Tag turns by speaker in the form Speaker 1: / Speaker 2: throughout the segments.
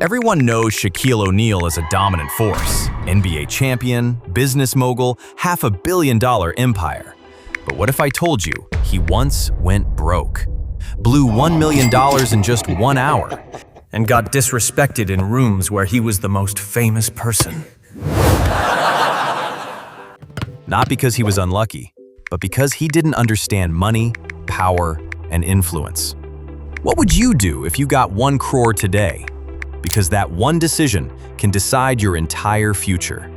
Speaker 1: Everyone knows Shaquille O'Neal as a dominant force, NBA champion, business mogul, $500 million empire. But what if I told you he once went broke? Blew $1 million in just 1 hour, and got disrespected in rooms where he was the most famous person. Not because he was unlucky, but because he didn't understand money, power, and influence. What would you do if you got 1 crore today? Because that one decision can decide your entire future.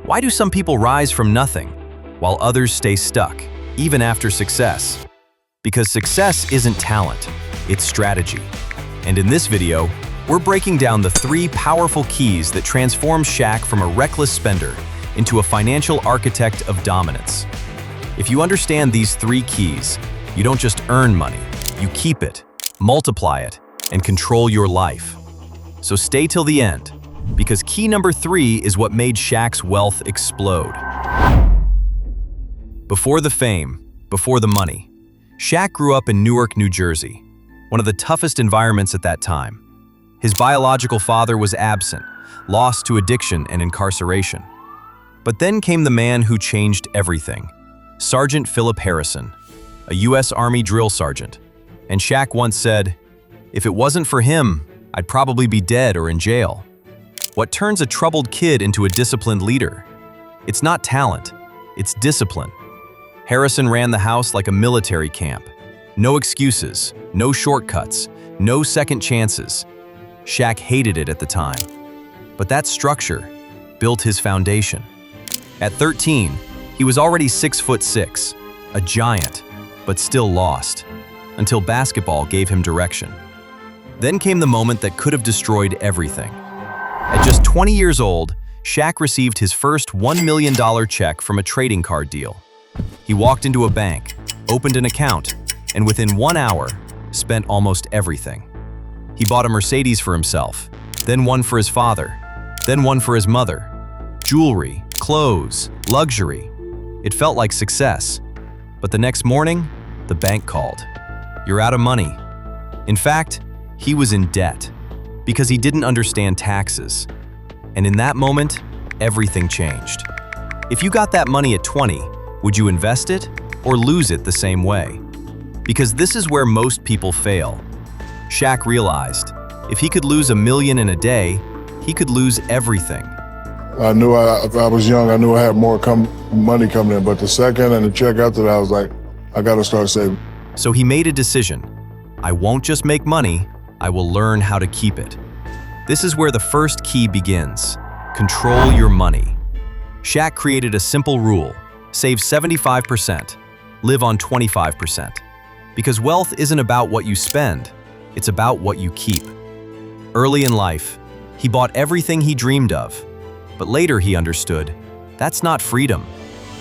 Speaker 1: Why do some people rise from nothing, while others stay stuck, even after success? Because success isn't talent, it's strategy. And in this video, we're breaking down the 3 powerful keys that transform Shaq from a reckless spender into a financial architect of dominance. If you understand these 3 keys, you don't just earn money, you keep it, multiply it, and control your life. So stay till the end, because key number 3 is what made Shaq's wealth explode. Before the fame, before the money, Shaq grew up in Newark, New Jersey, one of the toughest environments at that time. His biological father was absent, lost to addiction and incarceration. But then came the man who changed everything, Sergeant Philip Harrison, a U.S. Army drill sergeant. And Shaq once said, "If it wasn't for him, I'd probably be dead or in jail." What turns a troubled kid into a disciplined leader? It's not talent, it's discipline. Harrison ran the house like a military camp. No excuses, no shortcuts, no second chances. Shaq hated it at the time. But that structure built his foundation. At 13, he was already 6'6", a giant, but still lost, until basketball gave him direction. Then came the moment that could have destroyed everything. At just 20 years old, Shaq received his first $1 million check from a trading card deal. He walked into a bank, opened an account, and within 1 hour, spent almost everything. He bought a Mercedes for himself, then one for his father, then one for his mother. Jewelry, clothes, luxury. It felt like success. But the next morning, the bank called. "You're out of money." In fact, he was in debt because he didn't understand taxes. And in that moment, everything changed. If you got that money at 20, would you invest it or lose it the same way? Because this is where most people fail. Shaq realized if he could lose $1 million in a day, he could lose everything.
Speaker 2: I knew if I was young, I knew I had more money coming in, but the second and the check after that, I was like, I gotta start saving.
Speaker 1: So he made a decision. I won't just make money, I will learn how to keep it. This is where the first key begins. Control your money. Shaq created a simple rule: save 75%, live on 25%. Because wealth isn't about what you spend, it's about what you keep. Early in life, he bought everything he dreamed of. But later he understood, that's not freedom.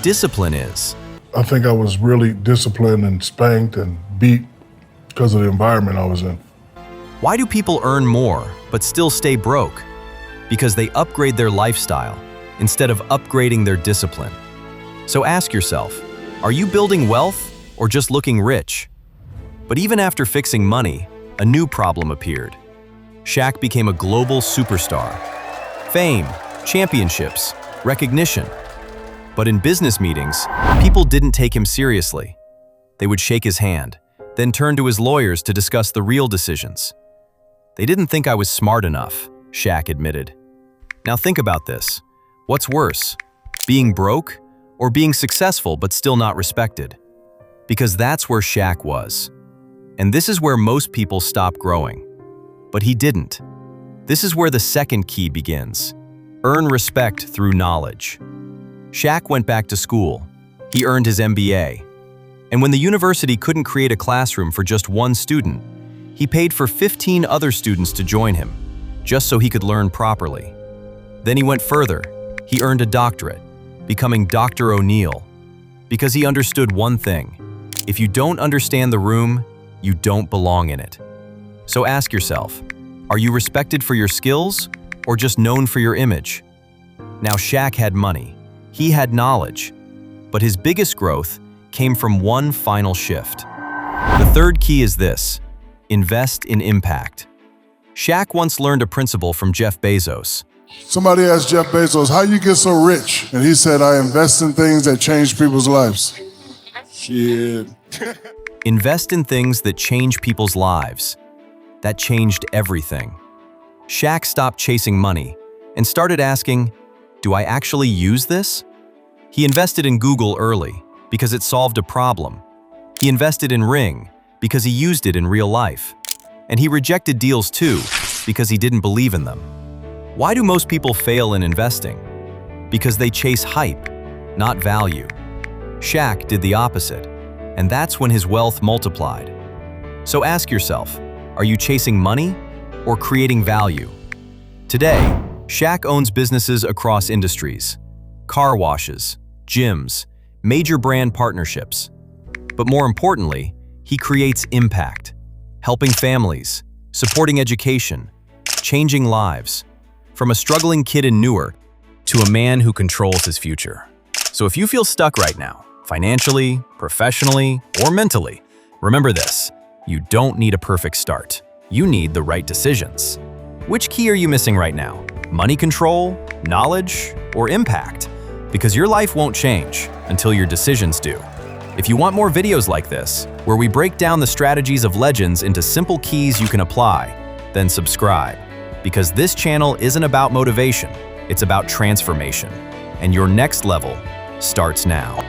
Speaker 1: Discipline is.
Speaker 2: I think I was really disciplined and spanked and beat because of the environment I was in.
Speaker 1: Why do people earn more but still stay broke? Because they upgrade their lifestyle instead of upgrading their discipline. So ask yourself, are you building wealth or just looking rich? But even after fixing money, a new problem appeared. Shaq became a global superstar. Fame, championships, recognition. But in business meetings, people didn't take him seriously. They would shake his hand, then turn to his lawyers to discuss the real decisions. "They didn't think I was smart enough," Shaq admitted. Now think about this. What's worse, being broke or being successful but still not respected? Because that's where Shaq was. And this is where most people stop growing. But he didn't. This is where the second key begins. Earn respect through knowledge. Shaq went back to school. He earned his MBA. And when the university couldn't create a classroom for just one student, he paid for 15 other students to join him, just so he could learn properly. Then he went further. He earned a doctorate, becoming Dr. O'Neal, because he understood one thing: if you don't understand the room, you don't belong in it. So ask yourself, are you respected for your skills or just known for your image? Now Shaq had money, he had knowledge, but his biggest growth came from one final shift. The third key is this: invest in impact. Shaq once learned a principle from Jeff Bezos.
Speaker 2: Somebody asked Jeff Bezos, how you get so rich? And he said, I invest in things that change people's lives. Shit.
Speaker 1: Invest in things that change people's lives. That changed everything. Shaq stopped chasing money and started asking, do I actually use this? He invested in Google early because it solved a problem. He invested in Ring because he used it in real life. And he rejected deals too because he didn't believe in them. Why do most people fail in investing? Because they chase hype, not value. Shaq did the opposite, and that's when his wealth multiplied. So ask yourself, are you chasing money or creating value? Today, Shaq owns businesses across industries: car washes, gyms, major brand partnerships. But more importantly, he creates impact, helping families, supporting education, changing lives. From a struggling kid in Newark to a man who controls his future. So if you feel stuck right now, financially, professionally, or mentally, remember this: you don't need a perfect start. You need the right decisions. Which key are you missing right now? Money control, knowledge, or impact? Because your life won't change until your decisions do. If you want more videos like this, where we break down the strategies of legends into simple keys you can apply, then subscribe. Because this channel isn't about motivation, it's about transformation. And your next level starts now.